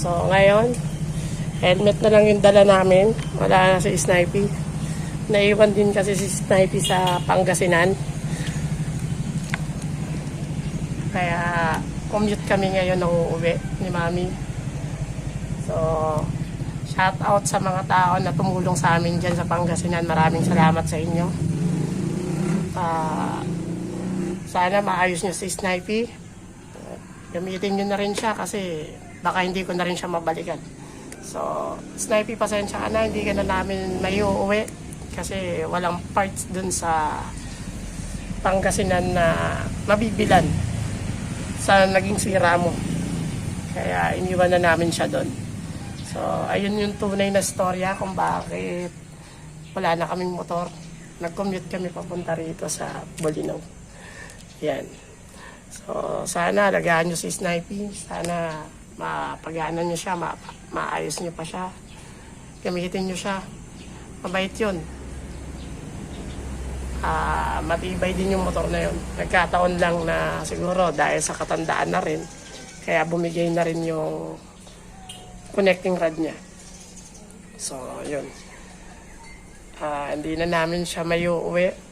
So, ngayon, helmet na lang yung dala namin. Wala na si Snipey. Naiwan din kasi si Snipey sa Pangasinan. Kaya, commute kami ngayon ng uuwi ni Mami. So, shout out sa mga tao na tumulong sa amin dyan sa Pangasinan. Maraming salamat sa inyo. Sana maayos nyo si Snipey. Gamitin nyo na rin siya kasi baka hindi ko na rin siya mabalikan. So, Snipey, pasensya ka na. Hindi ka na namin may uuwi kasi walang parts dun sa Pangasinan na mabibilan sa naging sira mo. Kaya iniwan na namin siya dun. So, ayun yung tunay na storya kung bakit wala na kaming motor. Nag-commute kami papunta rito sa Bolinao. Yan. So, sana alagaan nyo si Snipey. Sana mapagaanan nyo siya, maayos nyo pa siya. Gamitin nyo siya. Mabait yun. Matibay din yung motor na yun. Nagkataon lang na siguro dahil sa katandaan na rin, kaya bumigay na rin yung connecting rod niya. So, yun. Hindi na namin siya may uuwi.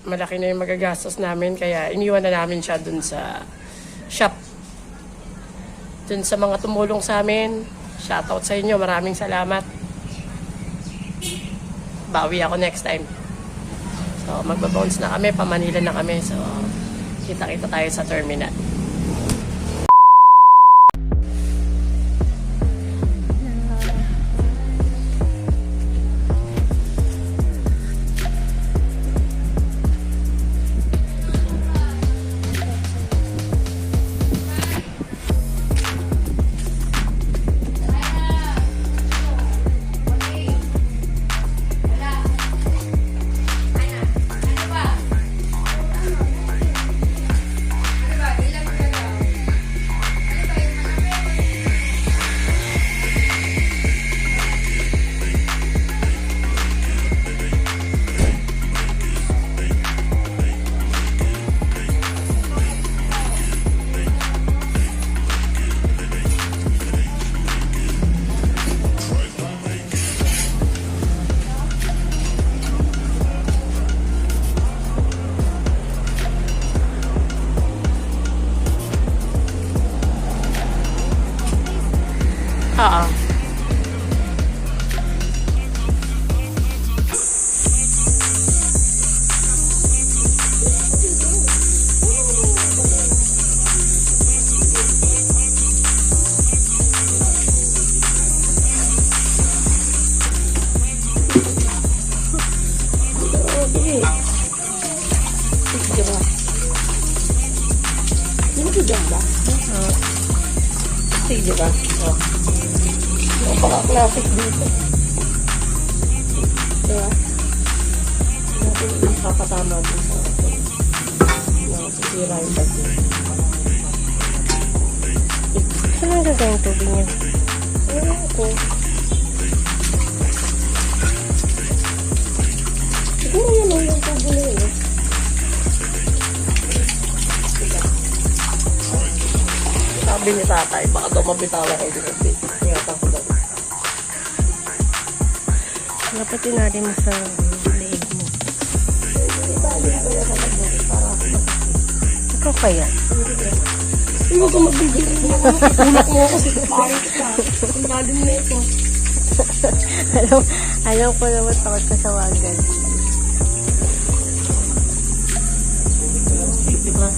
Malaki na yung magagastos namin, kaya iniwan na namin siya dun sa shop. Dun sa mga tumulong sa amin, shoutout sa inyo, maraming salamat. Bawi ako next time. So, magbabounce na kami, pa-Manila na kami. So, kita-kita tayo sa terminal. Oo. Sige ba? Oh. Napaka-classic dito. Diba? Natin yung papatama dito sa atin. Nasisira yung bag dito. Saan ang gagawin tubig niya? Ayan ako. Siguro yun ang yung tubig niya eh. Sabi ni tatay, baka daw mabitawa kayo dito. Ingatan ko daw. Lapatin natin mo sa leeg mo. Ikaw kaya? Hindi ko magbigay. Unak mo ako sa pangit ka. Ang lalim na ito. Alam ko naman takot ka sa wagan. Diba?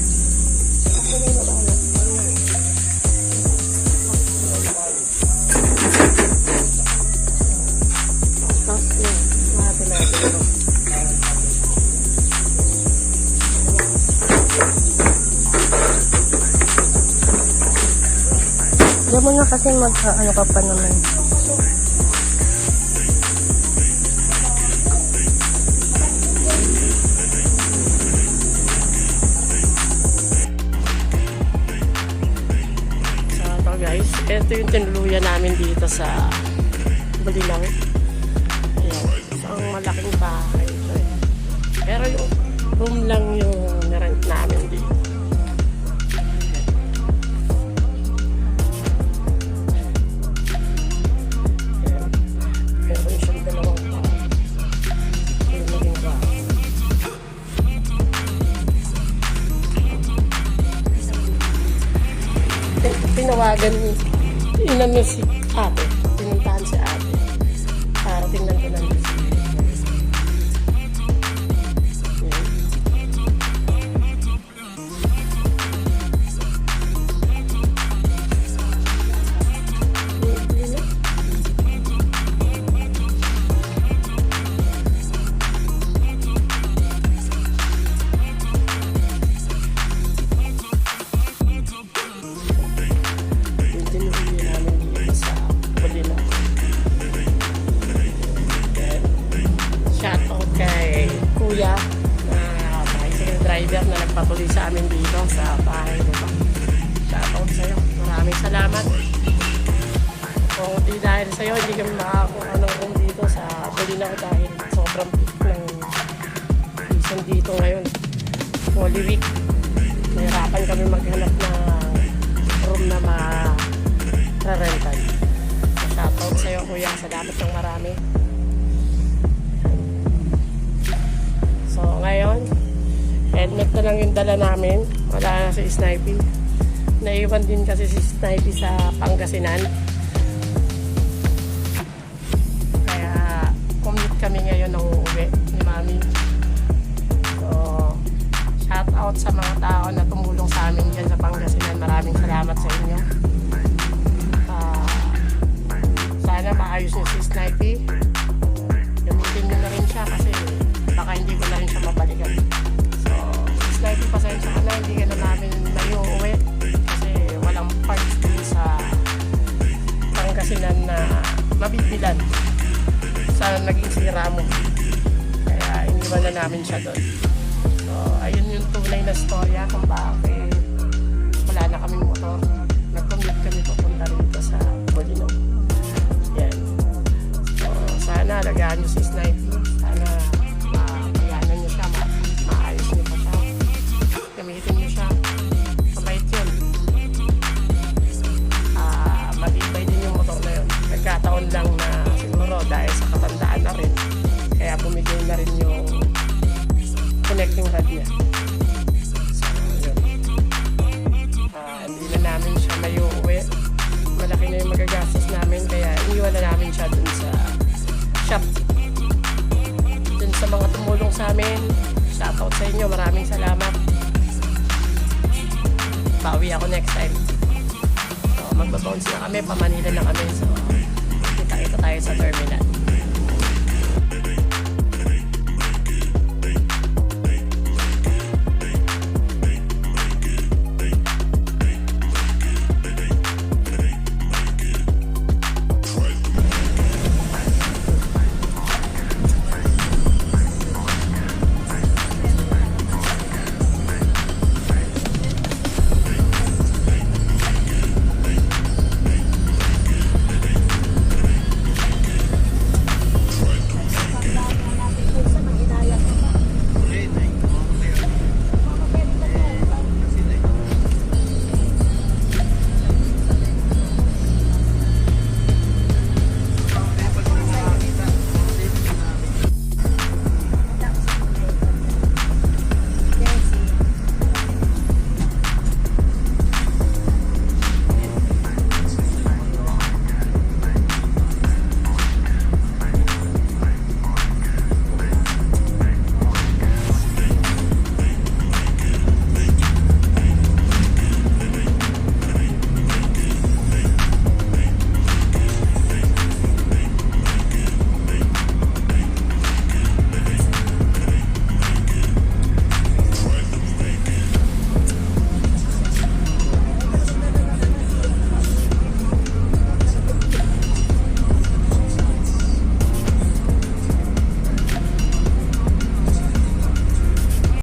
Diyan mo na kasi ano ka pa naman. So guys, ito yung tinuluyan namin dito sa Bolinao. Ayan, isang malaking bahay. Pero yung room lang yung nirent namin dito. Inano si ate. Pinuntahan si ate. Para tingnan ko lang si shoutout kay Kuya na bicycle driver na nagpatuloy sa amin dito sa bahay nila. Shoutout sa'yo. Maraming salamat. Kung di dahil sa'yo, hindi kami makakuha ng room dito sa Bulinaw dahil sobrang peak ng season dito ngayon. Holy Week. Nahirapan kami maghanap ng room na ma-rental. So, shoutout sa'yo Kuya. Salamat ng marami. So ngayon, helmet na lang yung dala namin. Wala na si Snipey. Naiwan din kasi si Snipey sa Pangasinan. Kaya commute kami ngayon ng uuwi ni Mami. So, shout out sa mga tao na tumulong sa amin dyan sa Pangasinan. Maraming salamat sa inyo. Sana maayos niyo si Snipey. Gamitin niyo na rin siya kasi baka hindi ko na rin siya mabalikan. So, slightly pasensya ka na, hindi ka na namin naiuwi kasi walang parts din sa Pangasinan na mabibilan sa naging sira mo. Kaya iniwan na namin siya doon. So, ayun yung tunay na storya kung bakit wala na kaming motor. Nag-commute kami papunta rito sa Bulinaw. Yan. So, sana alagaan nyo si Snipey. Sana mayanan nyo siya, maayos nyo pa siya, gamitin nyo siya, mabait yun. Matibay din yung motor na yun. Nagkataon lang na siguro dahil sa katandaan na rin, kaya bumigay na rin yung connecting rod niya. So yun, hindi na namin siya mayuuwi, malaki na yung magagastos namin, kaya iniwan na namin siya dun sa shop. Sa mga tumulong sa amin, shoutout sa inyo, maraming salamat. Bawi ako next time. So, magbabounce na kami, pa Manila na kami. So, kita tayo sa terminal.